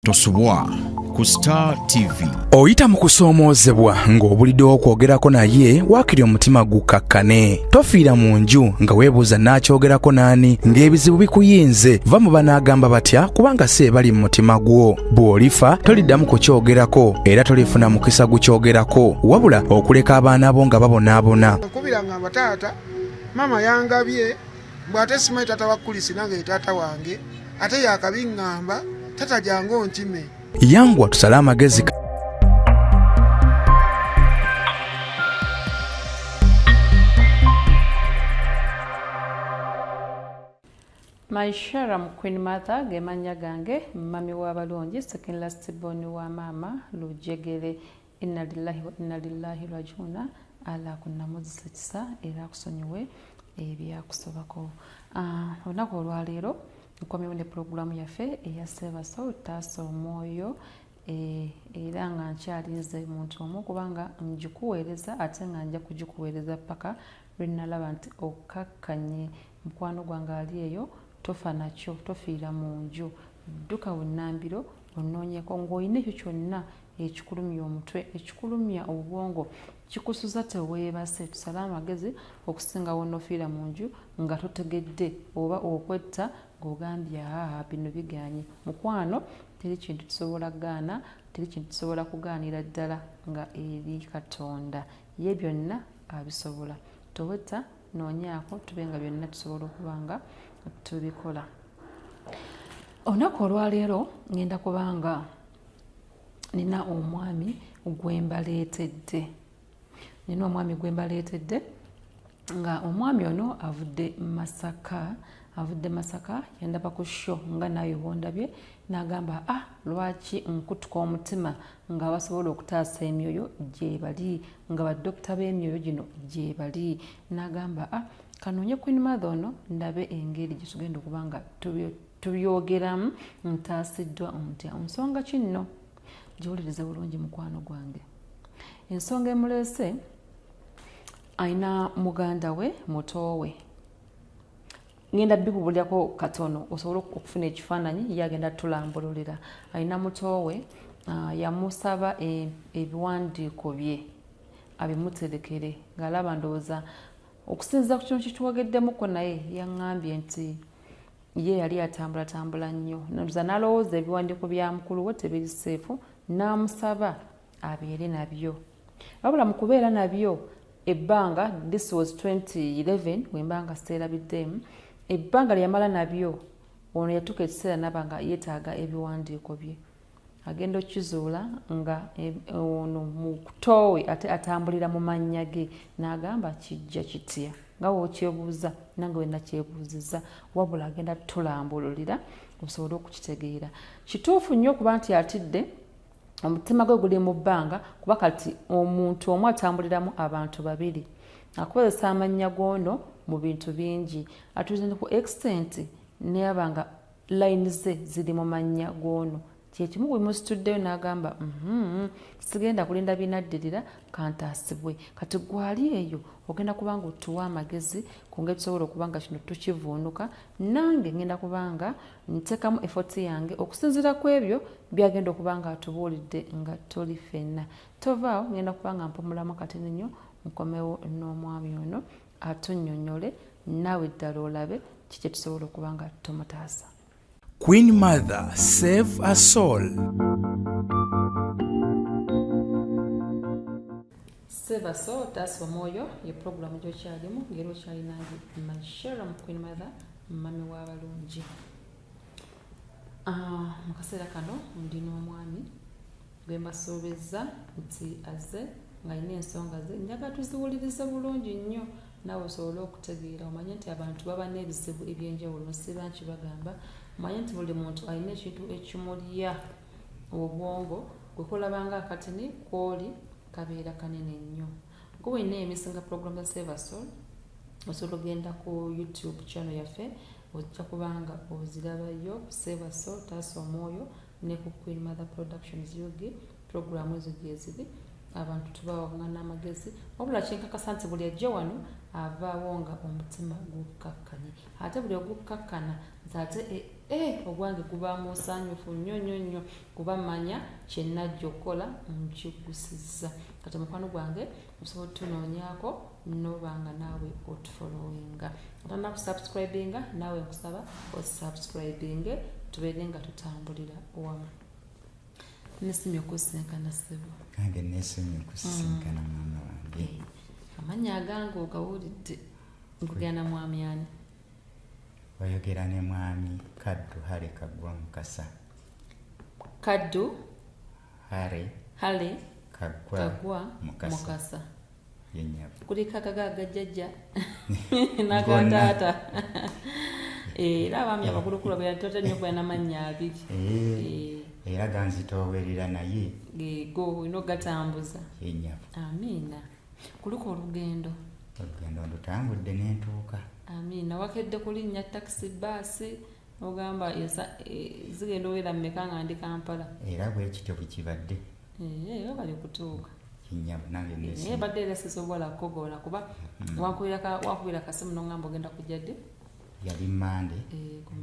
Tosubwa ku Star TV. Oyita mu kusoomoozebwa ng'obulidde okwogerako naye waakiri omutima gukakkane. Tofiira mu nju nga weebuuza n'akyogerako naani ng'ebizibu bikuyinze. Va mu banaagamba batya kubanga si bali mu mutima gwo. Bw'olifa toliddamu kukyogerako era tolifuna mukisa gukyogerako wabula okuleka abaana bo nga babonaabona. Nkubiranga abataata mama yangabye bw'ate simanyi taata wa Kulisi nange ye taata wange ate yakabiŋŋamba tata jangu ntime. Yangwa tusale amagezi. Maishara Queen Martha gemanya gange mami w'abalonji second last born wa mama Lujegere inna lillahi rajiuna ala kunna muzisa kisa era kusonyiwe ebyakusobako. Olunaku olwaleero nkomyewo ne programu yaffe eya Save Soul taasa omwoyo era nga nkyalinze muntu omu kubanga njikuweereza ate nga nja kugikuweereza paka lwe nalaba nti okakkanye mukwano gwange ali eyo tofa nakyo tofiira mu nju dduka bunnambiro onoonyeko ng'olina ekyo kyonna ekikulumya omutwe ekikulumya obwongo kikusuza teweebase tusale amagezi okusinga wonoofiira mu nju nga totegedde oba okwetta ng'ogambye bino biganye mukwano teri kintu tusobola kugaana teri kintu tusobola kugaanira ddala nga eri Katonda ye byonna abisobola towetta noonyaako tube nga byonna tusobola okuba nga tubikola. Olunaku olwaleero ngenda kubanga nina omwami gwembaleetedde nga omwami ono avudde Masaka yandaba ku show nga naye wondabye n'agamba lwaki nkutuka omutima nga basobola okutaasa emyoyo gye bali nga baddokita b'emyoyo gino gye bali n'agamba kanoonye Queen Martha ono ndabe engeri gye tugenda okuba nga tubyogeramu ntaasiddwa ntya nsonga kinno giwuliriza bulungi mukwano gwange. Ensonga emuleese ayina muganda we muto we ngenda bikubulyako katono osobola okufuna ekifaananyi yagenda tulambululira. Ayina muto we yamusaba ebiwandiiko bye abimuterekere ng'alaba ndowooza okusinziza ku kino kituwageddemuko naye yaŋŋambye nti ye yali atambulatambula nnyo ndowooza n'alowooza ebiwandiiko bya mukulu we tebiri seefu n'amusaba abeere nabyo wabula mu kubeera nabyo ebbanga this was 2011 wembanga seerabiddemu ebbanga lye yamala nabyo ono yatuuka ekiseera naba nga yeetaaga ebiwandiiko bye agenda okkizuula nga ono mutowe ate atambulira mu mannya ge n'agamba kijja kitya nga wookyebuuza nange we nakyebuuziza wabula agenda tulambululira osobole okukitegeera. Kituufu nnyo okuba nti atidde omutima gwe guli mu bbanga kuba kati omuntu omu atambuliramu abantu babiri akozesa amannya g'ono mu bintu bingi atuuze ku extent neyaba nga line ze ziri mu mannya g'ono kyekimu bwe musituddeyo n'agamba sigenda kulinda binaddirira kantaasibwe kati gwali eyo ogenda kuba nga otuwa amagezi ku ngeri tusobola okuba nga kino tukivuunuka nange ngenda kuba nga nteekamu effort yange okusinziira ku ebyo byagenda okuba nga atubuulidde nga toli ffenna tovaawo ngenda kuba nga mpumulamu katini nnyo nkomewo n'omwami ono atunnyonnyole naawe ddala olabe kiki tusobola okuba nga tumutaasa. Queen Martha, Save a Soul. Save a Soul taasa omwoyo ye programu gy'okyalimu ngeri okyali nange Maishara Queen Martha mami w'abalungi. Mu kaseera kano ndi n'omwami gwe mbasuubizza nti azze ng'alina ensonga ze njagala tuziwulirize bulungi nnyo naawe osobole okutegeera omanye nti abantu baba n'ebizibu eby'enjawulo nsiba nkibagamba omanye nti buli muntu alina ekintu ekimulya obwongo gwe kulabanga akatini kwoli kabeera kanene nnyo. Gwe wenna emisinga program za Save a Soul osobola ogenda ku YouTube channel yaffe ojja kubanga ozirabayo Save a Soul taasa omwoyo ne ku Queen Martha Productions yoge programu ezo gye ziri abantu tubawangana amagezi wabula kyenkakasa nti buli ajja wano avaawo nga omutima gukakkanye ate buli ogukakkana nti ate ogwange gubaamu osanyufu nnyo kuba mmanya kyenajja okukola nkigusizza kati mukwano gwange osobola otunoonyaako nobanga naawe otufollowinga otandika kusubscribinga naawe nkusaba osubscribinge tubeere nga tutambulira wamu. Nesimye okusinkana ssebo. Nange nesimye okusinkana mama wange. Amannya agange ogawulidde nkugenda mwami ani? Oyogera ne mwami Kaddu Hale Kaggwa Mukasa. Kaddu Hale Kaggwa Mukasa. Yenyavu. Kuliko akagaaga jjajja n'akataata. Era abaami abakulukulu beeyatota nnyo kuba n'amannya abiri. Era ganzitoowerera naye go olina ogatambuza. Yenyavu. Amiina. Kuliko olugendo ndutambudde n'entuuka. Amiina. Wakedde kulinnya takisi baasi ogamba zigenda owera mmeka nga ndi Kampala. Era bwe kityo bwe kibadde. Oba bali kutuuka. Yenyavu nange nesi. Naye badde era sisobola kugola kuba wakubira kasimu n'ongamba ogenda kujja ddi? Yali Mande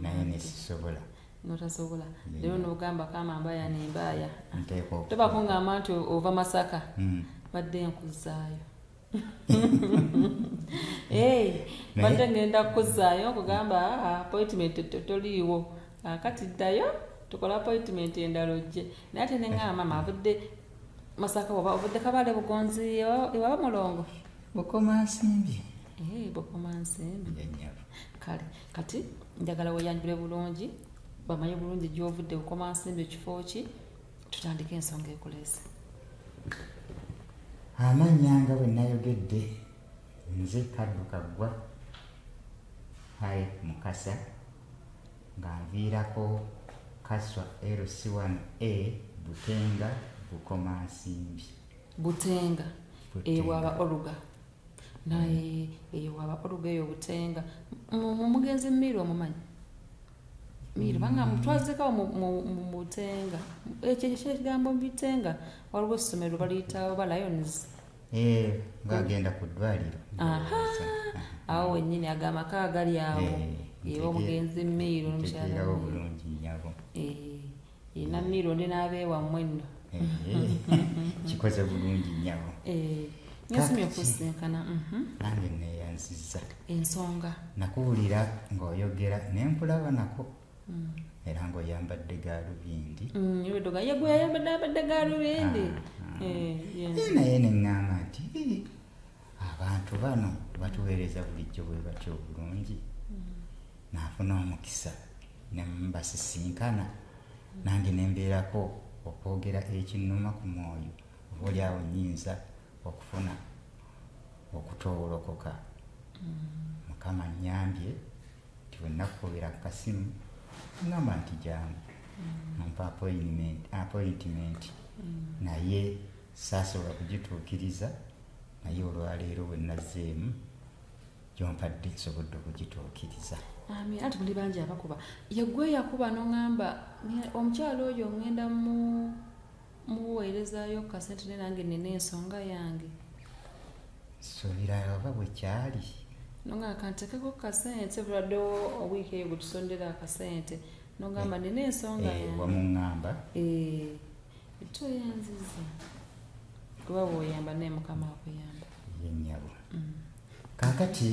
naye nesisobola. Notasobola. Leero n'ogamba kama mbaya n'embaaya. Nteeko. Toba kungamba nti ova Masaka. Badde nkuzaayo. Badde ngenda kukuzaayo kugamba appointment toliiwo. Kati ddayo tukola appointment endala ojje. Naye ate ne ngamba mama avudde Masaka oba ovudde Kabale Bugonzi ewaba Mulongo. Bukoma Nsimbi. Bukoma Nsimbi. Yenyavu. Kale kati njagala weyanjule bulungi bamanye bulungi gy'ovudde Bukoma Nsimbi ekifo ki tutandike ensonga ekuleese. Amannya nga bwe nayogedde nze Kaddu Kaggwa Hale Mukasa nga nviirako Kaswa LC1A Butenga Bukoma Nsimbi. Butenga ewaba Oluga naye ewaba Oluga eyo Butenga mugenzi Mmiru omumanyi Mmiru banga mutwazekawo mu Butenga ekyo ekigambo mu Butenga waliwo essomero baliyitawo ba Lions ngagenda ku ddwaliro. Awo wennyini agamaka agali awo yewe omugenzi Mmiru n'omukyalawo bulungi nnyabo. Yina Mmiru ndi n'abeewammwe nno. Kikoze bulungi nnyabo. Nyasimye okusinkana. Nange neeyanzizza. Ensonga. Nakuwulira ng'oyogera ne nkulaba nako. Era ng'oyambadde gaalubindi. Yodoga yagwe yambadde gaalubindi. Naye ne ŋŋamba nti abantu bano batuweereza bulijjo bwe batyo obulungi. Naafuna omukisa ne mbasisinkana. Nange ne mbeerako okwogera ekinnuma ku mwoyo obaolyawo nnyinza okufuna okutoolokoka. Mukama nnyambye nti bwe nakukubira ku kasimu ngamba nti jangu nampa appointment naye saasobola kugituukiriza naye olwaleero bwe nazzeemu gyompadde nsobodde okugituukiriza. Ati muli bangi abakuba yegwe yakuba n'ongamba omukyalo oyo ngenda muweerezaayo kasente ne nange nina ensonga yange. Suubira oba bwe kyali nongamba kantekeko kasente buladdewo owiiki eyo bwe tusondera akasente nongamba nina ensonga yange. Wamuŋŋamba toyanziza kuba bw'oyamba naye Mukama akuyamba. Yennyabo. Kaakati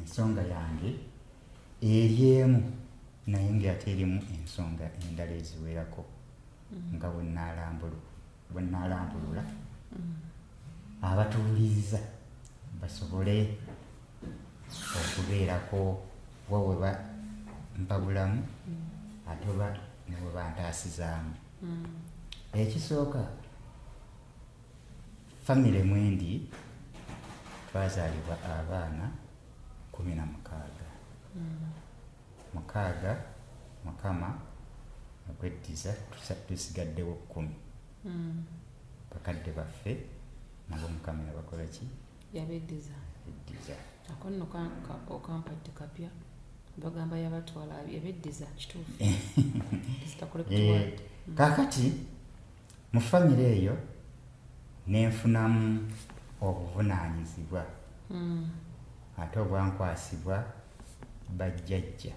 ensonga yange eri emu naye ng'ate erimu ensonga endala eziwerako nga bwe nnaalambulula abatuwuliriza basobole okubeerako wa we mpabulamu ate oba ne bwe bantaasizaamu. Ekisooka famire mwendi twazaalibwa abaana 16. Mukaaga Mukama akweddiza tusigaddewo 10. Bakadde baffe nabo Mukama yabakola ki? Yabeddiza. Ako nno okampadde kapya bagamba yabatwala yabeddiza kituufu. Kaakati mu famire eyo nenfunamu obuvunaanyizibwa ate obwankwasibwa bajjajja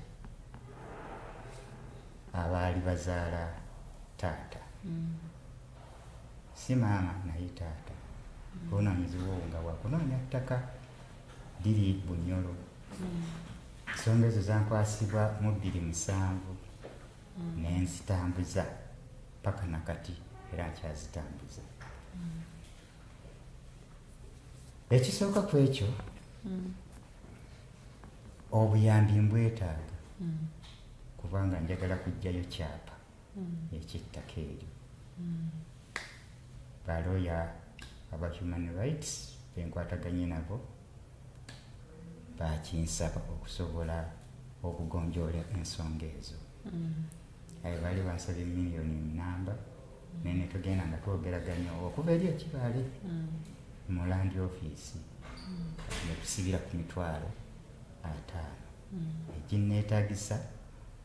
abaali bazaala taata si maama naye taata buvunaanyizibwa obwo nga bwakunoonya ttaka liri Bunyoro. Ensonga ezo zankwasibwa mu 2007 nenzitambuza paka nakati era nkyazitambuza. Ekisooka ku ekyo obuyambi mbwetaaga kubanga njagala kujjayo kyapa eky'ettaka eryo. Balooya aba human rights benkwataganye nabo bakinsaba okusobola okugonjoola ensonga ezo. Aye baali bansabye miliyoni namba nene tugenda nga twogeraganya okuva eri ekibaale mu land office ne tusibira ku 50,000 eginneetaagisa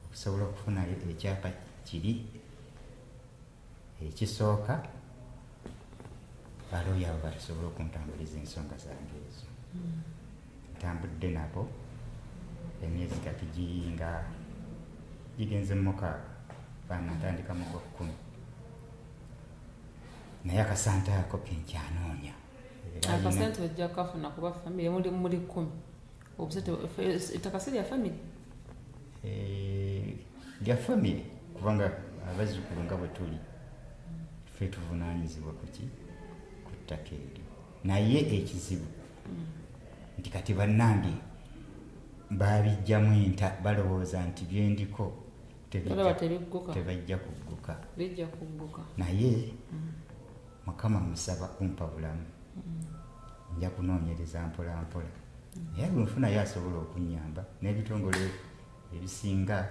okusobola okufunayo ekyapa kiri ekisooka. Balooya abo batusobola okuntambuliza ensonga zange ezo. Ntambudde nabo emyezi kati giringa gigenze mu 6 banatandika mu 10 naye akasente ako kenkyanoonya. Akasente ojja kafuna kuba famire muri 10 obusente ettaka si lya famire lya famire kubanga abazzukulu nga bwe tuli ffe tuvunaanyizibwa kuki ku ttaka eryo. Naye ekizibu nti kati bannange babijjamu enta balowooza nti byendiko tebajja kugguka. Naye Mukama musaba kumpa bulamu nja kunoonyereza mpola mpola naye bwenfunayo asobola okunnyamba n'ebitongole ebisinga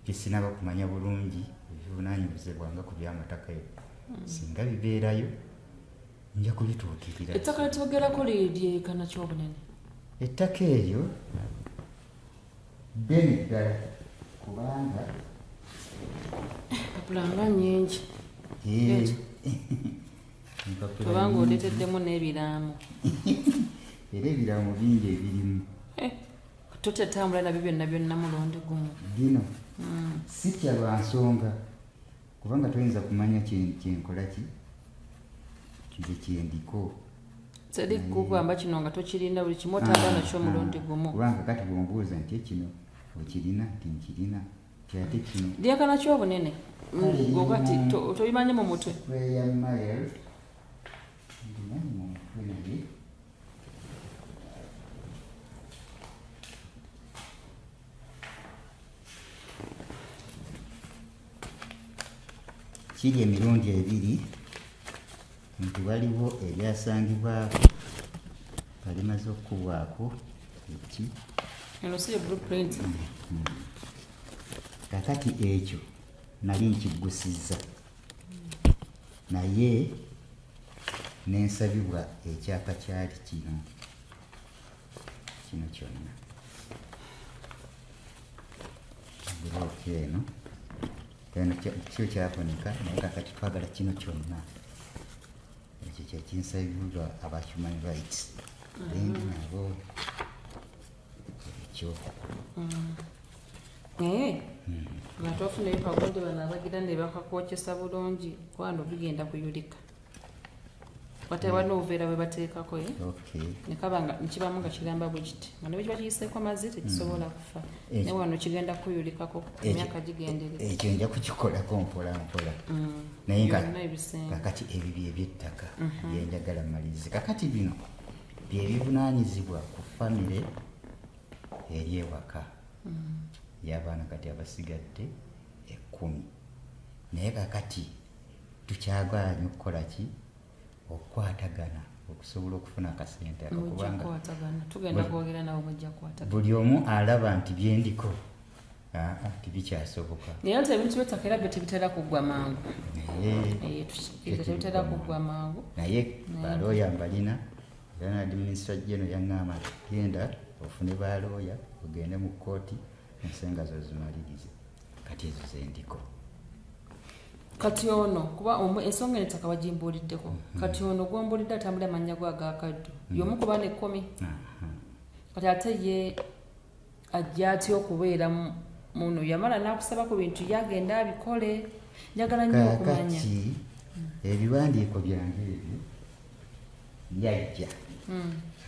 bisinaba kumanya bulungi ebivunaanyizibwa nga ku by'amataka singa bibeerayo nja kubituukirira. Ettaka litwogerako lyekana ky'obunene? Ettaka eryo ddene ddala kubanga empapula nnyingi kubanga oleeteddemu n'ebiraamo era ebiraamo bingi ebirimu. Totetambula nabyo byonna byonna mulundi gumu. Gino si kya lwa nsonga kubanga toyinza kumanya kyenkola ki kize kyendiko teri kugamba kino nga tokirinda buli kimu otambula nakyo omulundi gumu. Kubanga kati bwombuuza nti ekino okirina nti nkirina kyate kino lyekana ky'obunene gokati tobimanye mu mutwe. Kiri emirundi 2 nti waliwo ebyasangibwako balimaze okukubwako eki eno si blueprint. Kakati ekyo nali nkigusizza naye nensabibwa ekyapa kyali kino kyonna bulooka eno kyo kyafunika naye kakati twagala kino kyonna ekyo kyekinsabibwa aba human rights nabo ekyo nga tofuna ebipagonde bano abagira ne bakakwokesa bulungi kwano bigenda kuyulika watawa n'obuveera bwe bateekako nekaba nga nkibamu nga kiramba bwe kiti nga ne bwe kiba kiyiseeko mazzi tekisobola kufa naye wano kigenda kuyulikako emyaka gigenderera. Ekyo nja kukikolako mpola mpola naye kakati ebibyo eby'ettaka byenjagala malirize. Kakati bino byebivunaanyizibwa ku famire eri ewaka y'abaana kati abasigadde 10 naye kakati tukyagaanye okukola ki okukwatagana okusobola okufuna akasente akakubanga tugenda kwogera nawe mujja kukwatagana. Buli omu alaba nti byendiko tibikyasoboka naye ate ebintu by'ettaka era byo tebitera kuggwa mangu tebitera kuggwa mangu naye balooya mbalina era na administra general yaŋŋamba genda ofune balooya ogende mu kkooti ensenga zo zimalirize kati ezo zendiko. kati ono kuba ensonga entaka bagimbuuliddeko kati ono gwombuulidde atambula amannya go agakaddu y'omu ku baana 10 kati ate ye ajja atya okubeera muno yamala n'akusaba ku bintu yagenda abikole njagala nnyo okumanya kati ebiwandiiko byange ebyo yajja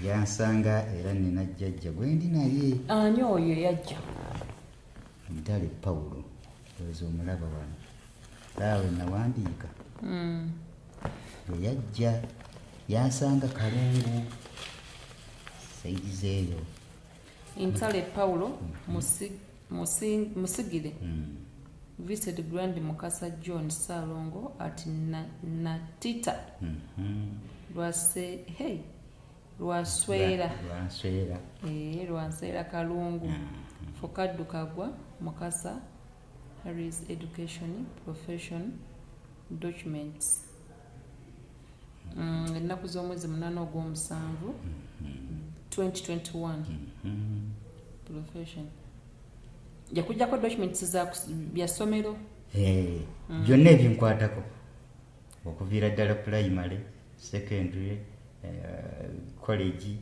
yansanga era nina jjajja gwendi naye ani oyo yajja Ntale Paulo ozo omulaba wano laawe nawandiika yajja yansanga Kalungu saidizeeyo Ntale Paulo Musigire visited Grand Mukasa John Salongo at Natita Lwaswera Kalungu for Kadukagwa Mukasa Harry's education profession documents ennaku z'omwezi 8 ogw'omusanvu 2021 profession yakujjako documents bya ssomero byonna ebinkwatako okuviira ddala primary secondary college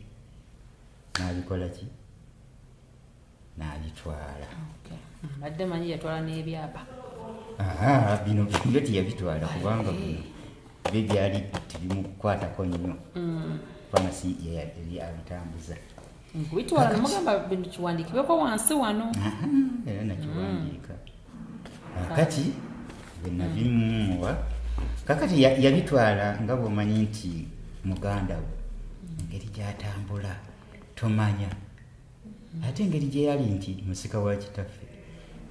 n'abikola ki n'abitwala badde manyi yatwala n'ebyapa bino byo tiyabitwala kubanga byo byali tebimukwatako nnyo kubanga si yali abitambuza kubitwala namugamba bintu kiwandiikibweko wansi wano era nakiwandiika kati bena bimuwa kakati yabitwala nga bw'omanyi nti muganda we engeri gy'atambula tomanya ate engeri gye yali nti musika wa kitaffe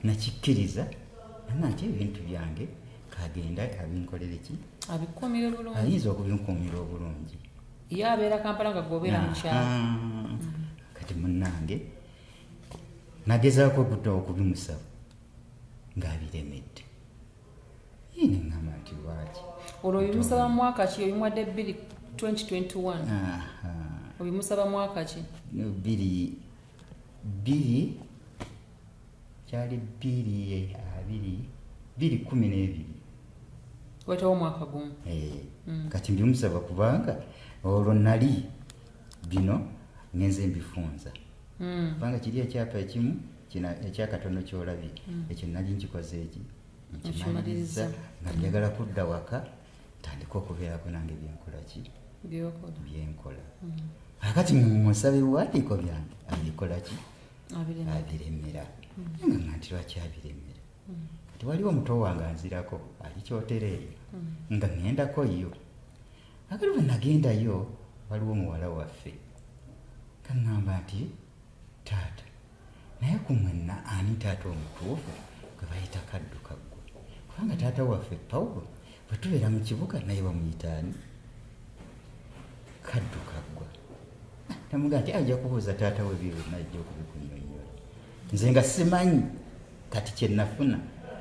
nakikkiriza nga nti ebintu byange kagenda abinkolere ki abikuumire bulungi ayinza okubinkuumira obulungi ye abeera Kampala nga gwobeera mu kyalo kati munnange nagezaako okubimusaba ng'abiremedde yine ngamba nti lwaki olwo obimusaba mwaka ki obimuwadde 2021 obimusaba mwaka ki bbiri kyali 2012 wetawo mwaka gumu kati mbimusaba kubanga olwo nali bino ngenze mbifunza kubanga kiri ekyapa ekimu ekyakatono kyolabye ekyo nali nkikoze eki nkimaliriza nga njagala kudda waka ntandika okubeerako nange byenkola ki byenkola akati musabe biwandiiko byange abikola ki abiremera nga nti lwaki abiremera kati waliwo omuto wange anzirako ali kyotera eyo nga ŋŋendako yo akati bwe nagendayo waliwo muwala waffe kaŋŋamba nti taata naye ku mwenna ani taata omutuufu gwe bayita Kaddukaggwa kubanga taata waffe Paulo bwe tubeera mu kibuga naye bamuyitaani Kaddukaggwa namuga nti ajja kubuuza taata we byo najja okubikunnyonnyola nze nga simanyi kati kye nafuna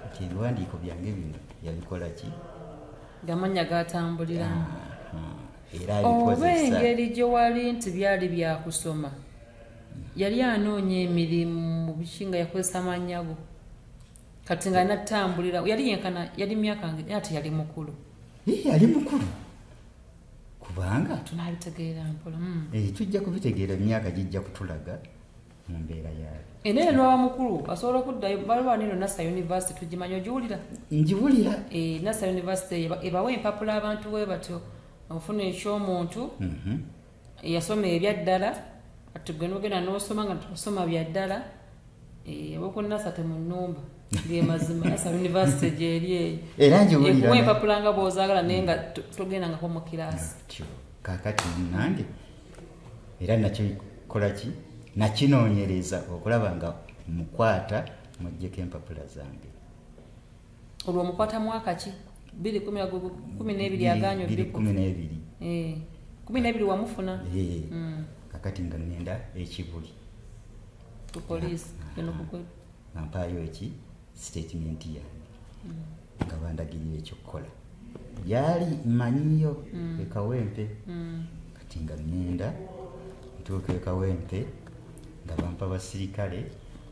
nti ebiwandiiko byange bino yabikola ki gamanya gatambuliramu era abikozesa oba engeri gye wali nti byali byakusoma yali anoonya emirimu mu biki nga yakozesa amannya go kati nga natambulira yali yenkana yali myaka nge ate yali mukulu yali mukulu kubanga tunabitegeera mpola tujja kubitegeera emyaka gijja kutulaga mu mbeera yaabyo enene lwaba mukulu asobola okuddayo baliwa nino Nassa University tugimanya ogiwulira ngiwulira Nassa University ebawa empapula abantu we batyo ofuna ekyomuntu yasoma ebyaddala ati gwe nogenda n'osoma nga tosoma byaddala aboku Nassa temunnumba byemazima Nassa University gyeri eyo era ngiwulira ekuwa empapula nga bw'ozaagala naye nga togendangako mu kiraasi kaakati nange era nakyo kola ki nakinoonyereza okulaba nga mukwata muggyeko empapula zange olwo mukwata mwaka ki 2012 aganywa 12 wamufuna kakati nga ŋŋenda ekibuli ku poliisi nga mpaayo eki statement yange nga bandagirira ekyokukola byali mmanyiyo ekawempe kati nga ŋŋenda ntuuka ekawempe nga bampa basirikale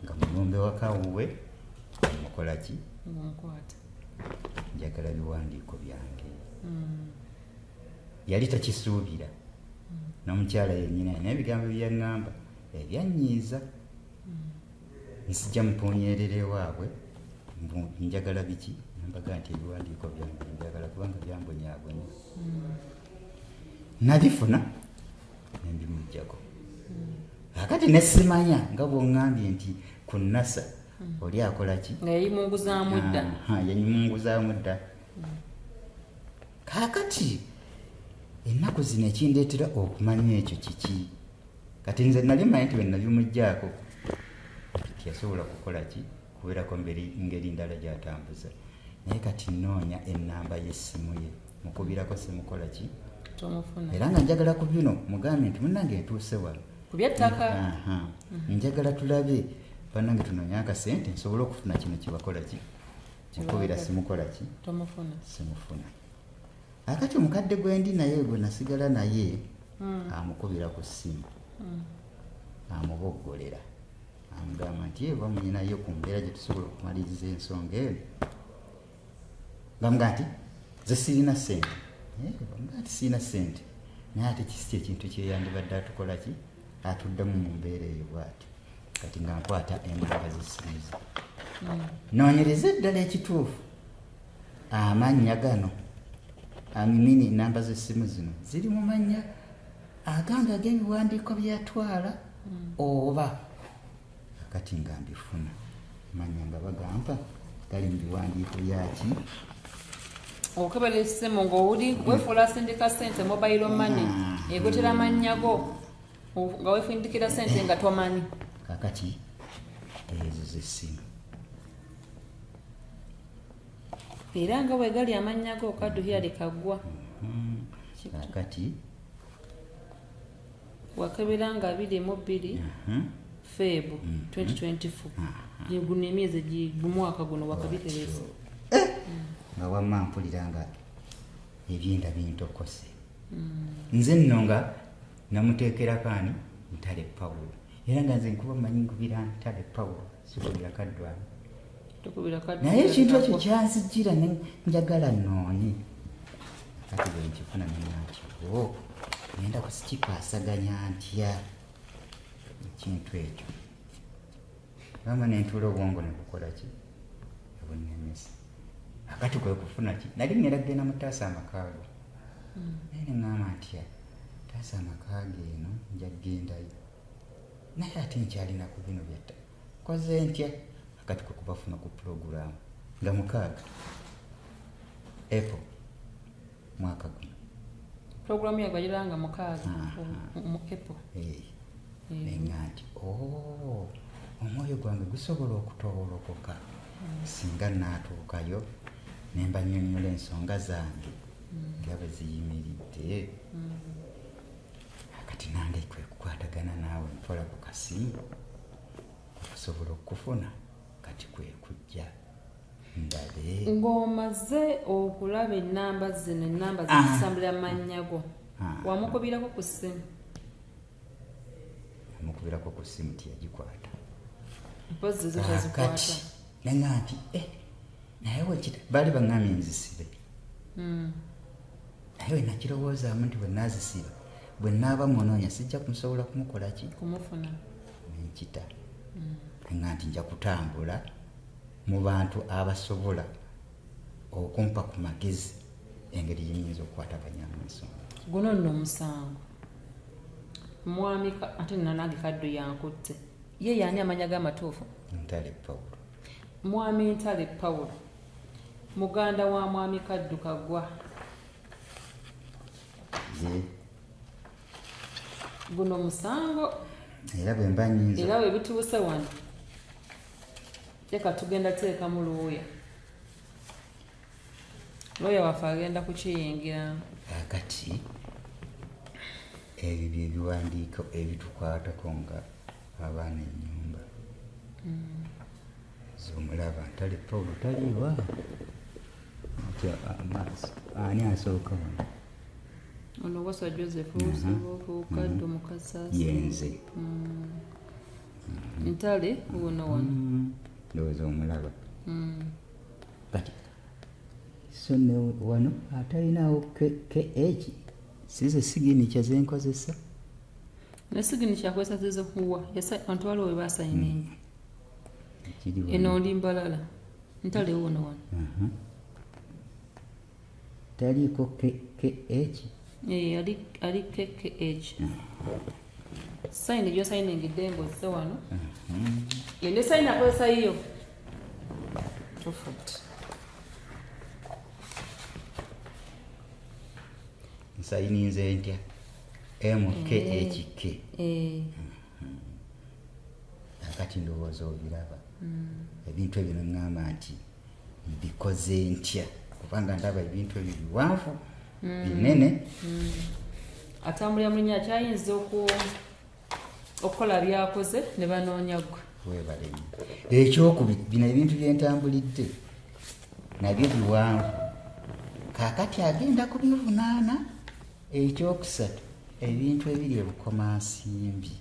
nga mulumbe wakawuwe mukola ki mukwata njagala biwandiiko byange. Yali takisuubira n'omukyala yennyina alina ebigambo byaŋŋamba ebyanyiiza. Nsijja mupuunyerera ewaabwe njagala biki nambaga nti ebiwandiiko byange njagala kubanga byambonyaabonya. Nabifuna nembimujjako. Akati nesimanya nga bw'oŋŋambye nti ku NASA oli akola ki? Nga yayimunguzaamu dda. Yanyimunguzaamu dda. Kaakati ennaku zino ekindeetera okumanya ekyo kiki? Kati nze nali manyi nti bwe nabimuggyako tiyasobola kukola ki? Kubeerako ngeri ndala gy'atambuza. Naye kati nnoonya ennamba y'essimu ye mukubirako simukola ki? Tomufuna. Era nga njagala ku bino mugambye nti munnange ntuuse wano. Ku byettaka. Njagala tulabe bannange tunoonya akasente nsobole okufuna kino kibakola ki? Mukubira simukola ki? Tomufuna. Simufuna. Akati omukadde gwe ndi naye gwe nasigala naye amukubira ku ssimu. Amuboggolera. Amugamba nti eva munyinayo ku mbeera gye tusobola okumaliriza ensonga eyo. Bamugamba nti ze sirina ssente. Bamugamba nti sirina ssente. Naye ate kisi ekintu kyeyandibadde atukola ki? Atuddemu mu mbeera eyo bw'ati. Kati nga nkwata ennamba z'essimu ze. Noonyereza eddala ekituufu. Amannya gano amimini ennamba z'essimu zino ziri mu mannya agange ag'ebiwandiiko byatwala oba kati nga mbifuna manya nga bagamba gali mu biwandiiko byaki? Okukebera essimu ng'oli weefuula asindika ssente mobile money egotera amannya go nga weefundikira ssente nga tomanyi. Kakati ezo z'essimu era nga bwe gali amannya go kadduhiyali kaggwa. Kakati wakebera nga 22 Feb 2024 guno emyezi gumwaka guno wakabitereza. Nga wamma mpulira nga ebyenda bintokose. Nze nno nga namuteekera kaani Ntale Pawulo. Era nga nze nkuba manyi nkubira Ntale Pawulo sikubira kaddwani. Naye ekintu ekyo kyanzijjira njagala nnoonye. Kati bwe nkifuna nenati ngenda kusikikwasaganya ntya ekintu ekyo. Bama nentuula obwongo ne bukola ki? Obunnemesa. Akati kwe kufuna ki? Nali ngenda kugenda mu taasa amakaago. Naye ne ŋŋamba ntya taasa amakaago eno nja kugendayo. Naye ate nkyalina ku bino byatta. Koze ntya? Akati kwe kubafuna ku pulogulaamu nga 6 April mwaka guno. Pulogulaamu yagayiranga 6 mu April. Nenga nti omwoyo gwange gusobola okutowolokoka singa naatuukayo ne mbannyonnyola ensonga zange nga bwe ziyimiridde. Kati nange kwe kukwatagana naawe mpola ku kasimu okusobola okufuna kati kwe kujja ndabe. Ng'omaze okulaba ennamba zino ennamba zisambula mannya go wamukubirako ku ssimu. Amukubirako ku ssimu tiyagikwata. Mpozi zo tazikwata. Nenga nti naye wekita baali baŋŋambye nzisibe. Naye we nakirowoozaamu nti bwe naazisiba bwe naaba munoonya sijja kumusobola kumukola ki? Kumufuna. Nenkita. Nenga nti nja kutambula mu bantu abasobola okumpa ku magezi engeri gyenyinza okukwataganyamu ensonga. Guno nno omusango. Mwami ate nange kaddo yankutte. Ye yani amanya g'amatuufu? Ntale Pawulo. Mwami Ntale Pawulo. Muganda wa mwami Kaddu Kaggwa. Ye. Guno musango. Era bwe mba nnyinza. Era bwe bituuse wano. Leka tugenda teekamu looya. Looya waffe agenda kukiyingira. Akati ebyo byebiwandiiko ebitukwatako nga abaana ennyumba. Z'omulaba Ntale Pawulo taliiwa. Ani asooka wano? Ono Wasa Joseph Lusibuufu Kaddu Mukasasi. Yenze. Ntale uno wano. Ndowooza omulaba. Kati so ne wano atalinawo KH sizo siginicha zenkozesa ne siginicha akozesa zizo huwa yasa abantu waliwo we basayininga eno ndi Mbalala ntale wono wano taliko KH ali KH sayini gyo sayiningidde ng'ozze wano yende sayini akozesa yiyo tofauti nsayininze ntya MKHK akati ndowooza obiraba ebintu ebyo ngamba nti mbikoze ntya kubanga ndaba ebintu ebyo biwanvu binene atambulira mu linnya akyayinza okukola byakoze ne banoonya gwe webalemu ekyokubiri bino ebintu byentambulidde nabyo biwanvu kakati agenda kubivunaana ekyokusatu ebintu ebiri ebukomansimbi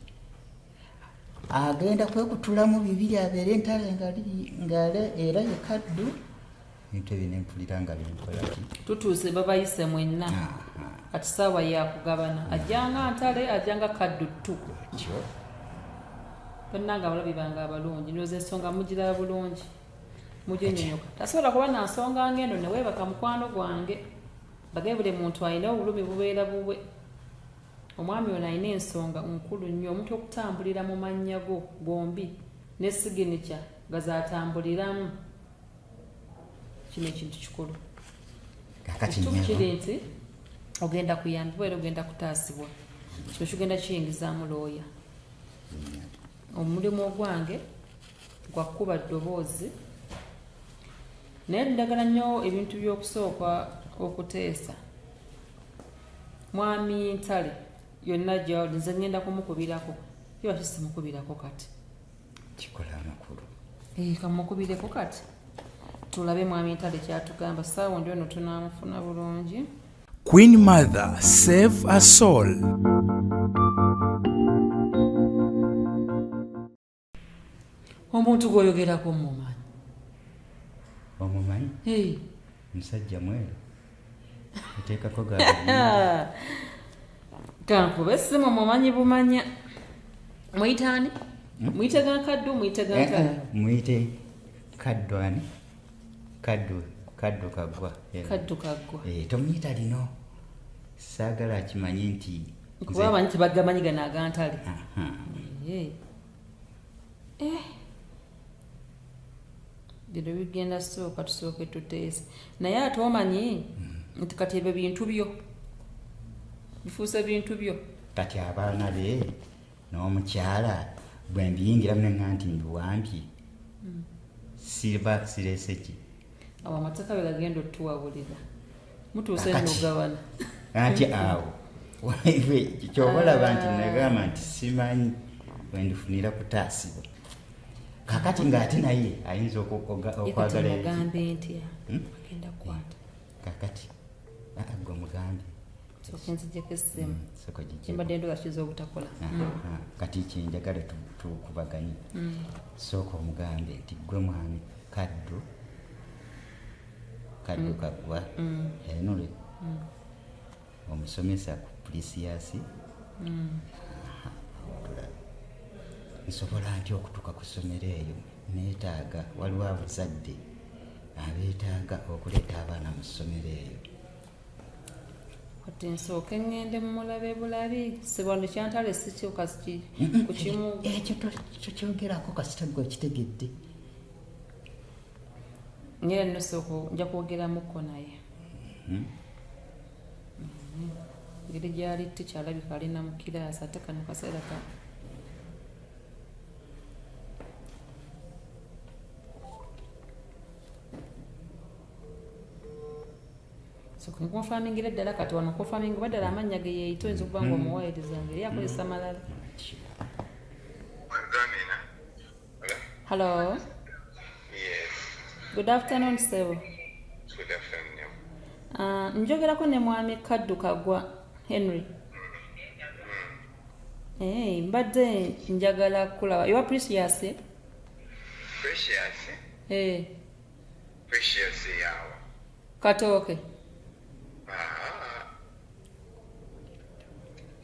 agenda kwekutulamu bibiri abeere entale ngale era yekaddu ebintu ebyo nempulira nga binkolaki tutuuse babayise mwenna ati saawa yakugabana ajjanga ntale ajjanga kaddu ttu kyo bonna nga abalabi bange abalungi ndowooza ensonga mugiraba bulungi muginyonyoka tasobola kuba na nsonga ngendo ne weebaka mukwano gwange bage buli muntu alina obulumi bubeera bubwe omwami ono alina ensonga nkulu nnyo omuntu okutambulira mu mannya go gombi ne siginicha nga zaatambuliramu kino ekintu kikulu ekituufu kiri nti ogenda kuyambibwa era ogenda kutaasibwa kino kigenda kiyingizaamu looya omulimu ogwange gwakuba ddoboozi naye ndagala nnyo ebintu by'okusooka okuteesa mwami ntale yonna gyawuli nze ngenda kumukubirako kiba kisimukubirako kati kikola amakulu kamukubireko kati tulabe mwami ntale kyatugamba saawa ndi ono tunamufuna bulungi. Queen Mother, save a soul. Omuntu gwoyogerako mumanyi? Omumanyi? Musajja mweru. Oteekako gaali. Kankube essimu mumanyi bumanya. Muyitaani? Muyite Kaddu, muyite Ntale? Muyite Kaddu ani? Kaddu Kaggwa. Kaddu Kaggwa. Tomuyita lino. Saagala akimanyi nti kuba amanyi tebagamanyi gano agantale. Bino bigenda sooka tusooke tuteese naye ate omanyi nti kati ebyo bintu byo bifuuse bintu byo kati abaana be n'omukyala bwe mbiyingiramu ne nga nti mbiwambye sirese ki awo amateeka be gagenda otuwabulira mutuuse n'ogabana anti awo kyobalaba nti nagamba nti simanyi wendifunira kutaasibwa kakati ng'ate naye ayinza okwagala ogambe ntya agenda kukwata kakati gwe mugambe sokenzigyeko essimu kimbadde ndoga kiza obutakola kati kyenjagala tukubaganye sooka omugambe nti gwe mwami Kaddu Kaggwa enole omusomesa ku Pulisiyasi nsobola ntya okutuuka ku ssomero eyo neetaaga waliwo abazadde abeetaaga okuleeta abaana mu ssomero eyo kati nsooke ngende mumulabe bulabi sibwano kyantale sikyuka ku kimu ekyo kyogerako kasita gwe kitegedde ngera nno sooka nja kwogeramuko naye ngeri gyali tikyalabika alina mu kiraasi ate kano kaseera ka nkonfamingira eddala kati wano nkonfaminga baddala amannya ge yeeyita oyinza okuba nga omuwayirizanga eri akozesa malala. Hello. Yes. Good afternoon, Sebo. Good afternoon. Njogerako ne mwami Kaddu Kaggwa Henry. Mbadde njagala kulaba. You are Precious? Precious? Eh. Precious yawa. Katooke.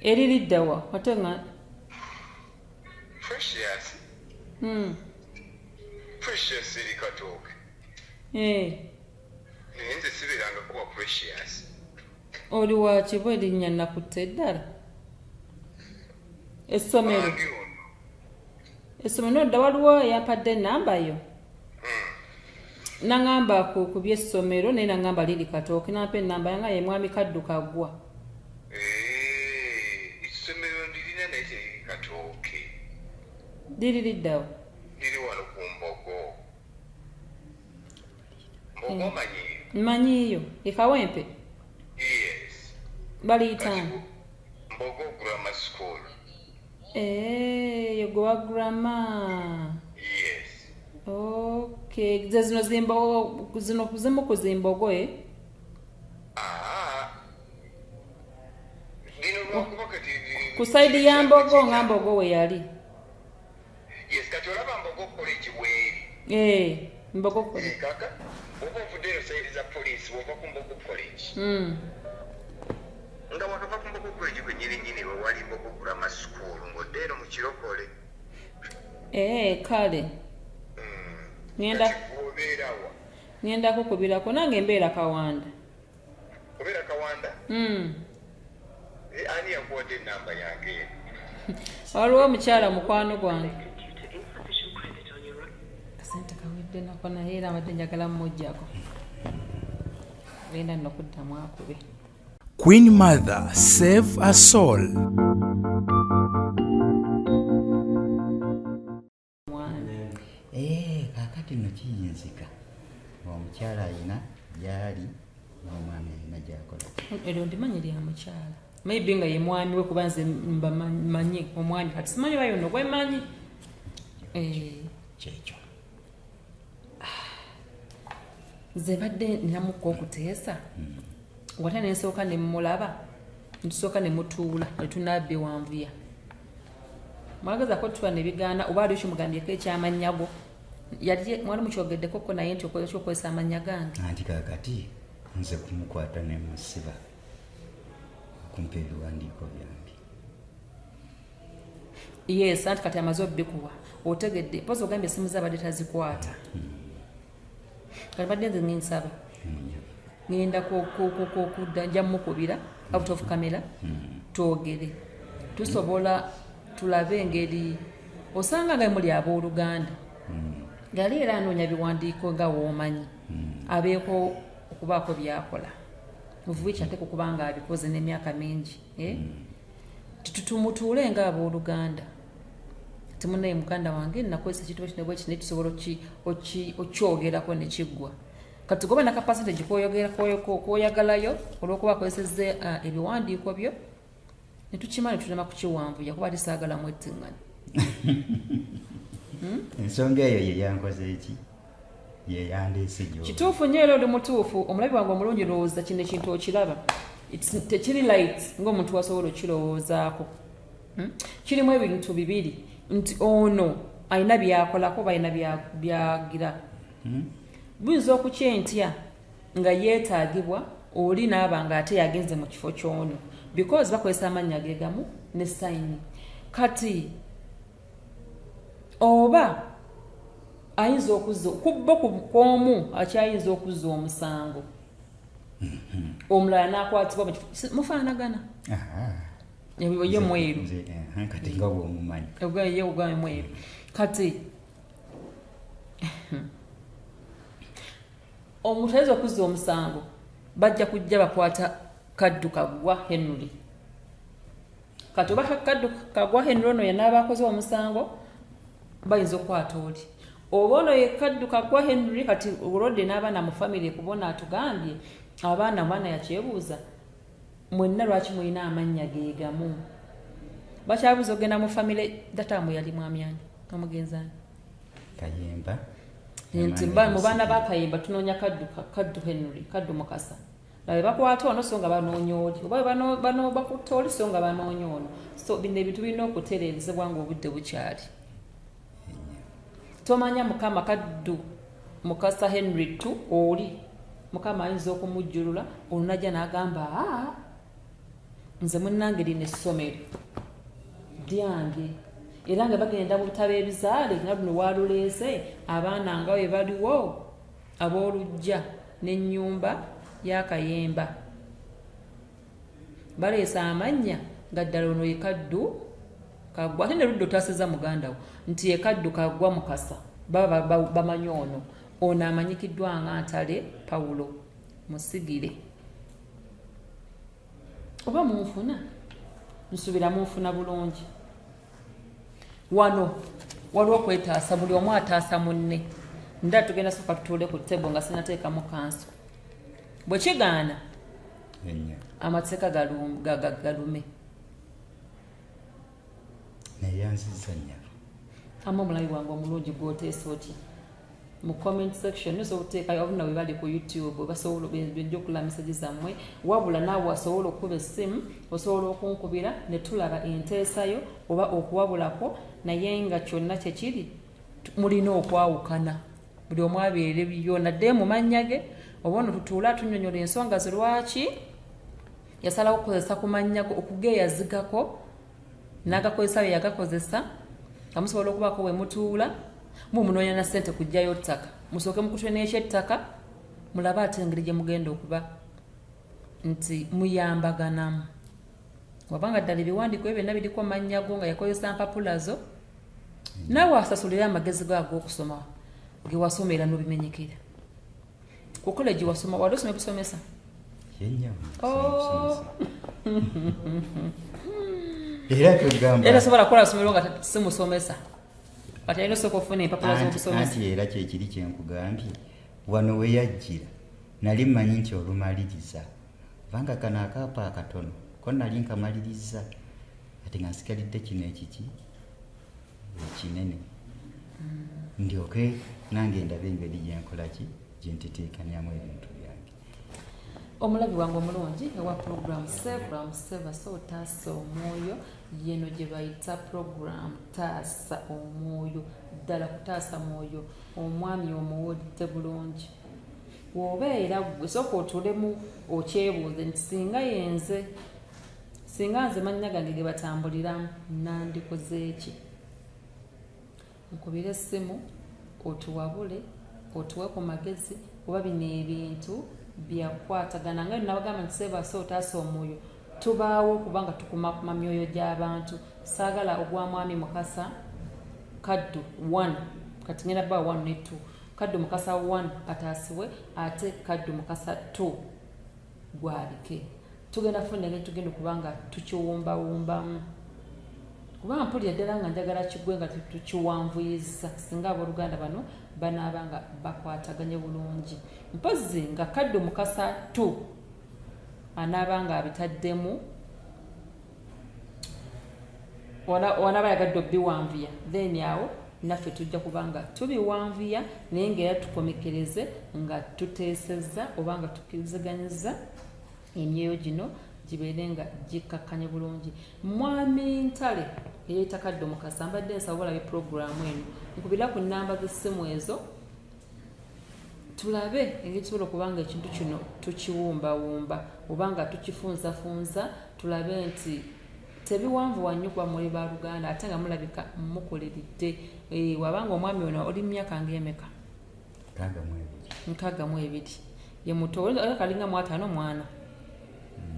Eririddawa ate nga Precious. Precious eri Katooke. Nze sibeeranga kuba Precious. Oli wa kibo erinnya nakutte ddala? Essomero. Essomero nodda waliwo yampadde ennamba yo? Nangamba ku by'essomero naye nangamba liri Katooke nampa ennamba yanga ye mwami Kaddu Kaggwa. Essomero ndirina naye teriri Katooke. Liri liddawo? Liri wano ku Mbogo. Mbogo manyiyo? Mmanyiiyo. Ekawempe? Yes. Baliyitamu? Mbogo Grammar School. Yo gwe wa grammar. Yes. Okay. Ze zino zimbogo zino kuzimu ku Zimbogo Lino lwakuba kati ku saidi ya Mbogo nga Mbogo we yali. Yes, kati olaba Mbogo College weeri. Mbogo College. Kaka oba ovuddeyo saidi za poliisi wova ku Mbogo College. Nga wakava ku Mbogo College kwe nyininyini we wali Mbogo Grammar School ng'odde eno mu Kirokole. Kale. Ngenda kukubirako nange mbeera Kawanda. Obeera Kawanda? Ani yakuwadde ennamba yange? Waliwo omukyala mukwano gwange. Kasente kawedde nako naye era abadde njagala mmujjako. Genda nno kuddamu akube. Queen Mother, save a soul. Kakati no kiyinzika. Omukyala ayina gyali n'omwami ayina gy'akola. Eryo ndimanyi lya mukyala. Maybe nga ye mwami we kuba nze mbamanyi omwami kati simanyi bayo nno gwemanyi. Kyekyo. Nze badde ninamuko okuteesa. Wata ne nsooka ne mmulaba. Ntusooka ne mutuula ne tunabbe wanvuya. Mwagazaako tuba ne bigaana oba ali kimugambyeko ekyamannya yali mwali mukyogeddeko ko naye nti okozesa amannya gange. Anti kakati nze kumukwata ne musiba okumpa ebiwandiiko byange. Yes, anti kati amaze obbikuwa otegedde pozi ogambye essimu zaabadde tazikwata. Kati badde nze ninsaba ngenda kudda nja mukubira out of camera twogere tusobola tulabe engeri osanga nga muli abooluganda gali era anoonya biwandiiko nga woomanyi abeeko okubaako byakola muvubi kyate kukuba nga abikoze n'emyaka mingi tumutuule nga abooluganda timunaye muganda wange nakozesa ekitubo kino bwe kino tusobola okyogerako ne kiggwa kati goba naka percentage kwoyagalayo olw'okuba akozesezza ebiwandiiko byo ne tukimala tulema kukiwanvuya kuba tisaagalamu ettiŋŋana. Ensonga eyo ye yankoze eki ye yandeese gyo. Kituufu nnyo era oli mutuufu omulabi wange omulungi lowooza kino ekintu okiraba tekiri light ng'omuntu wasobola okirowoozaako. Kirimu ebintu bibiri nti ono alina byakolako balina byagira. Buyinza okukyentya nga yeetaagibwa oli naaba nga ate yagenze mu kifo ky'ono because bakozesa amannya ge gamu ne sayini. Kati oba ayinza okuzza kubba kw'omu akyayinza okuzza omusango omulala n'akwatibwa mufaanagana ye mweru kati nga bw'omumanyi ye ugame mweru kati omuntu ayinza okuzza omusango bajja kujja bakwata Kaddu Kaggwa Henry. Kati oba Kaddu Kaggwa Henry ono yanaaba akoze omusango bayinza okukwata oli oba ono ye Kaddu Kaggwa Henry kati olwodde n'abaana mu famire kubona atugambye abaana yakyebuuza mwenna lwaki mulina amannya ge gamu bakyabuuza ogenda mu famire datamu yali mwamyani omugenzani Kayemba nti mu baana ba Kayemba tunoonya Kaddu Henry Kaddu Mukasa nawe bakwata ono so nga banoonya oli oba bano bakutta oli so nga banoonya ono so bino ebintu birina okutereezebwa ng'obudde bukyali. Tomanya mukama Kaddu Mukasa Henry tu oli mukama ayinza okumujjulula olunajja n'agamba nze munnange lino essomero lyange era nga bagenda mu butabo ebizaale nga luno waluleese abaana nga we baliwo ab'olujja n'ennyumba y'akayemba baleesa amannya nga ddala ono ye Kaddu Kaggwa ate ne ludda otaaseza muganda wo nti ye Kaddu Kaggwa Mukasa baba bamanyi ono amanyikiddwa nga Ntale Pawulo Musigire. Oba munfuna nsuubira munfuna bulungi. Wano waliwo okwetaasa, buli omu ataasa munne. Nda tugenda soka tutuule ku ttebo nga sinateekamu kanso. Bwe kigaana amateeka galume. Naye nziza nnyo. Ama omulabi wange omulungi gw'oteesa otya? Mu comment section osobola okuteekayo obuna bwe bali ku YouTube basobola bejja okula message zammwe, wabula naawe wasobola okuba essimu osobola okunkubira ne tulaba enteesayo oba okuwabulako, naye nga kyonna kyekiri mulina okwawukana. Buli omu abeere byo nadde mu mannya ge, oba ono tutuula tunnyonnyola ensonga ze lwaki yasalawo okukozesa ku mannya go okugeeyazigako n'agakozesa bye yagakozesa nga musobola okubaako we mutuula mumunoonya na ssente kujjayo ttaka, musooke mukutwe n'ekyettaka mulabe ate engeri gye mugenda okuba nti muyambaganamu. Wabanga ddala ebiwandiiko ebyo byonna biriko mannya go nga yakozesa mpapula zo, naawe asasulira amagezi go ag'okusoma ge wasomera n'obimenyekera. Ku college wasoma, wali osoma ebisomesa? Era sobola kukola somero nga simusomesa. Kati alina osooka ofuna empapula z'obusomesa. Anti era kyekiri kye nkugambye, wano we yajjira nali mmanyi nti olumaliriza kubanga kano akaapa akatono ko nali nkamaliriza ate nga nsigalidde kino ekiki ekinene ndyoke nange ndabe engeri gyenkola ki gyentiteekanyamu ebintu byange. Omulabi wange omulungi ewa program Save so taasa omwoyo, yeno gye bayita program taasa omwoyo, ddala kutaasa mwoyo omwami omuwodde bulungi. Wobeera gwe sooka otulemu okyebuuze nti singa nze mannya gange ge batambuliramu nandikoze ki? Nkubira essimu otuwabule otuwe ku magezi oba bino ebintu byakwatagana nga nabagamba nti Save so taasa omwoyo tubaawo kubanga tukumakuma myoyo gy'abantu. Saagala ogwa mwami Mukasa Kaddu 1 kati ngenda ba 1 ne 2. Kaddu Mukasa 1 ataasiwe ate Kaddu Mukasa 2 gwabike. Tugenda funa engeri tugenda kubanga tukiwumbawumbamu kubanga mpulira ddala nga njagala kigwe nga tukiwanvuyiza singa abooluganda bano banaaba nga bakwataganye bulungi. Mpozi nga Kaddu Mukasa 2 anaaba nga abitaddemu wanaaba yagadde obiwanvuya, then awo naffe tujja kubanga tubiwanvuya naye ngaera tukomekereze nga tuteesezza oba nga tukkiriziganyiza emyoyo gino gibeere nga gikkakkanye bulungi. Mwami Ntale eyeeyita Kaddu Mukasa mbadde nsaba olabe puroguramu eno nkubira ku nnamba z'essimu ezo tulabe engeri tusobola okubanga ekintu kino tukiwumbawumba oba nga tukifunzafunza tulabe nti tebiwanvuwa nnyo kuba muli baluganda ate nga mulabika mukoleridde. Wabanga omwami ono oli myaka ng'emeka? 62 ye muto oli kalinga mu 5 mwana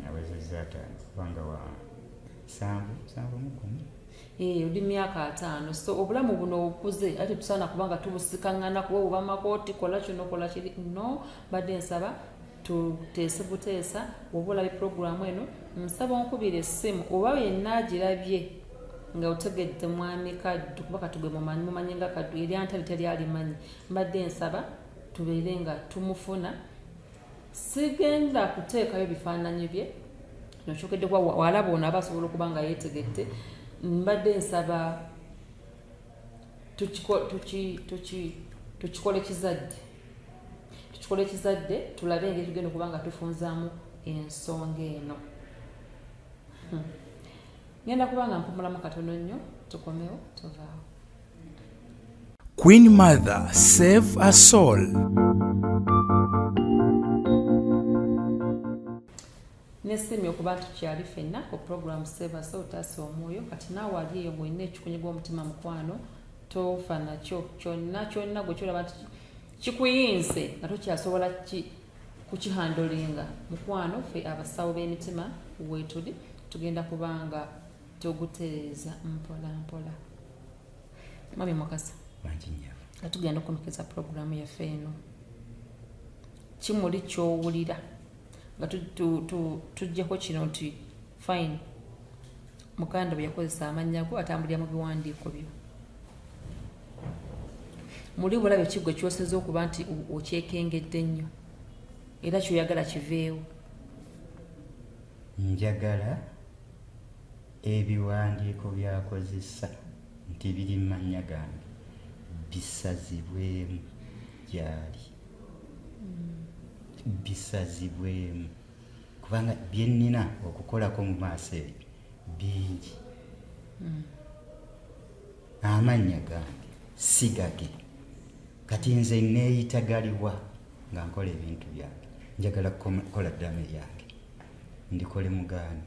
awezezza kubanga wa 7 oli myaka 5. So obulamu buno obukuze ate tusaana kubanga tubusikaŋŋana kuba oba makooti kola kino kola kiri no. Badde nsaba tuteese buteesa oba olabe puroguramu eno nsaba onkubira essimu oba yenna agirabye nga otegedde mwami Kaddu kuba katugwe mumanyi nga Kaddu eri Ntale teri alimanyi. Mbadde nsaba tubeere nga tumufuna. Sigenda kuteekayo bifaananyi bye nokyokedde kuba walaba ono aba asobola okuba nga yeetegedde. Mbadde nsaba tukikole kizadde tulabe engeri tugenda okuba nga tufunzaamu ensonga eno. Ngenda kuba nga mpumulamu katono nnyo tukomewo tuvaawo. Queen Mother, save a soul. nesiimye okuba tukyali ffenna ku programu Seebase Otaasa Omwoyo. Kati naawe ali eyo ng'olina ekikunyi gw'omutima mukwano, tofa nakyo kyonna gwe kyolaba nti kikuyinze nga tokyasobola kukihandolinga. Mukwano ffe abasawo b'emitima weetuli tugenda kubanga tugutereeza mpola mpola. Mami Mukasa, nga tugenda okukomekeza programu yaffe eno, kimuli ky'owulira nga tujjako kino nti fine mukanda bwe yakozesa amannya go atambulira mu biwandiiko byo, muli bulabe kigwe kyoseza okuba nti okyekengedde nnyo era kyoyagala kiveewo? Njagala ebiwandiiko byakozesa nti biri mu mannya gange bisazibwemu gyali, bisazibwemu kubanga bye nnina okukolako mu maaso ebyo bingi. Amannya gange sigage, kati nze neeyitagaliwa nga nkola ebintu byange. Njagala kukola ddame lyange ndikole mugaani.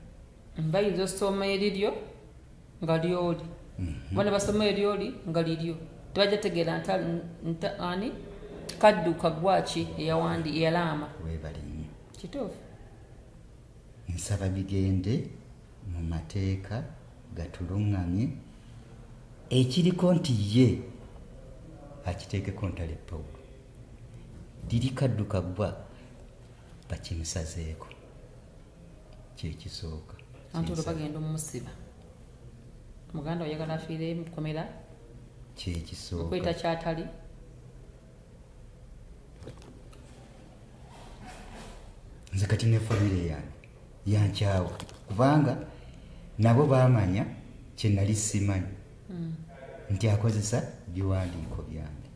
Bayinza osoma eriryo nga lyoli, bana basoma eryoli nga liryo, tebajja tegeera ani kadduka gwaki eyalaama. Weebale nnyo. Kituufu. Nsaba bigende mu mateeka gatuluŋŋamye, ekiriko nti ye akiteekeko ntale Pawulo, liri kadduka gwa bakimusazeeko, kyekisooka. Anti olwo bagenda omusiba, muganda oyagala afiire mukomera, kyekisooka okweta kyatali. Nze kati ne famire yange yankyawa kubanga nabo baamanya kye nali simanyi nti akozesa biwandiiko byange.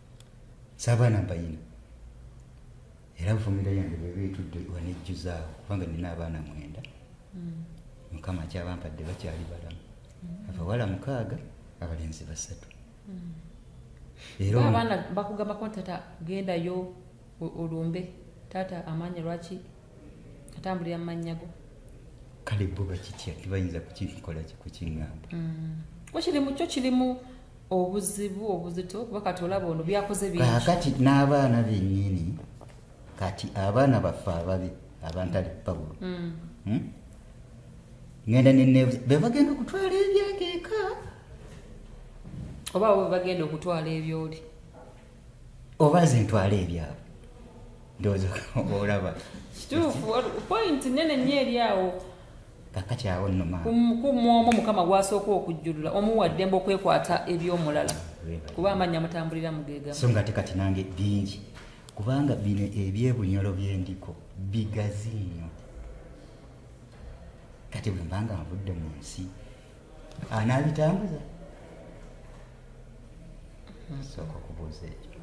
Saabaana mbayina era famire yange bebeetudde wanejjuzaawo kubanga nina abaana 9. Mukama kyabampadde bakyali balamu, abawala 6 abalenzi 3. Era abaana bakugambako nti tata gendayo olumbe, tata amanya lwaki atambulira mu mannya go. Kale bo bakitya tebayinza kukikola kukiŋŋamba. Kyo kirimu obuzibu obuzito kuba kati olaba ono byakoze bingi. Kati n'abaana bennyini, kati abaana baffe ababi abantali Pawulo ngenda be bagenda okutwala ebyange eka, oba bo bagenda okutwala ebyoli, oba ze ntwala ebyabo. Ndowooza olaba kituufu. Point nene nnyo eri awo. kakati awo nno maama kumwomo Mukama gwasooka okujjulula omuwa ddembe okwekwata ebyomulala kuba amannya mutambulira mugeegamu. So nga ate kati nange bingi kubanga bino ebyebunyolo byendiko bigazi nnyo. Kati bwe mbanga nvudde mu nsi anaabitambuza sooka okubuuza ekyo